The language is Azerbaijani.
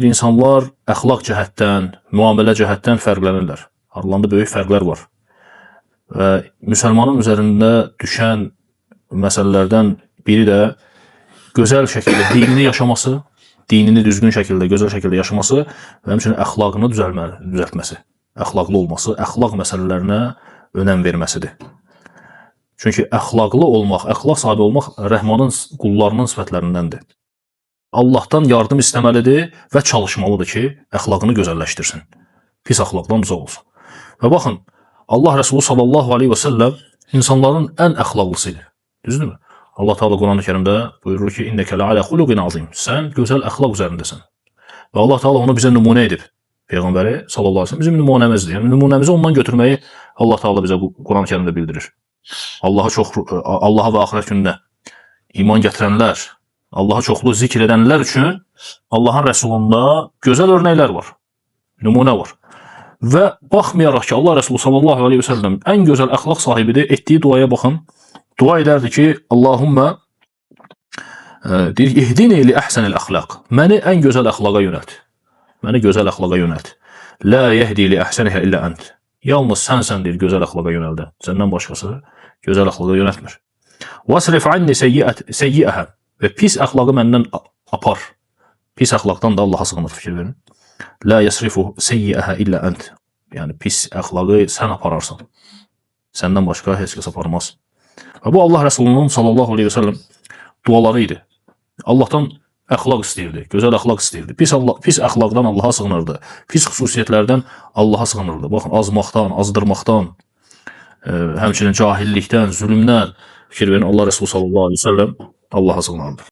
İnsanlar əxlaq cəhətdən, müamilə cəhətdən fərqlənirlər. Aralarında böyük fərqlər var. Və müsəlmanın üzərində düşən məsələlərdən biri də gözəl şəkildə dinini yaşaması, dinini düzgün şəkildə, gözəl şəkildə yaşaması və həmçinin əxlaqını düzəltməsi, əxlaqlı olması, əxlaq məsələlərinə önəm verməsidir. Çünki əxlaqlı olmaq, əxlaq sahibi olmaq Rəhmanın qullarının sifətlərindəndir. Allahdan yardım istəməlidir və çalışmalıdır ki, əxlaqını gözəlləşdirsin. Pis əxlaqdan uzaq olsun. Və baxın, Allah Resulü sallallahu aleyhi və səlləm insanların ən əxlaqlısıdır. Düzdürmü? Allah Teala Quran-ı Kerimdə buyurur ki, İnnəkə ləalə xuluqin azim. Sən gözəl əxlaq üzərindəsən. Və Allah Teala onu bizə nümunə edib. Peyğəmbəri sallallahu aleyhi və səlləm bizim nümunəmizdir. Yəni, nümunəmizi ondan götürməyi Allah Teala bizə Quran-ı Kerimdə bildirir. Allaha və axirət gününə iman gətirənlər, Allaha çoxlu zikr edənlər üçün Allahın Rəsulunda gözəl örnəklər var, nümunə var. Və baxmayaraq ki, Allah Rəsulü sallallahu aleyhi və səlləm ən gözəl əxlaq sahibidir, etdiyi duaya baxın. Dua edərdi ki, Allahümmə deyir, ihdini li əhsənil əxlaq. Məni ən gözəl əxlaqa yönət. Məni gözəl əxlaqa yönət. Lə yəhdi li əhsənihə illə ənt. Yalnız sənsən deyir gözəl əxlaqa yönəldə. Səndən başqası gözəl əxlaqa yönətmir. Vasrif anni seyyiəhə. Və pis əxlaqı məndən apar. Pis əxlaqdan da Allaha sığınır, fikir verin. Lə yəsrifu seyyiəhə illə ənt. Yəni, pis əxlaqı sən apararsan. Səndən başqa heç kəs aparmaz. Və bu Allah Rəsulunun sallallahu aleyhi və səlləm duaları idi. Allahdan əxlaq istəyirdi, gözəl əxlaq istəyirdi. Pis əxlaqdan Allaha sığınırdı. Pis xüsusiyyətlərdən Allaha sığınırdı. Baxın, azmaqdan, azdırmaqdan, həmçinin cahillikdən, zülmdən, fikir verin, Allah Rəsulü sallallahu aleyhi və səlləm Allaha sığınırdı.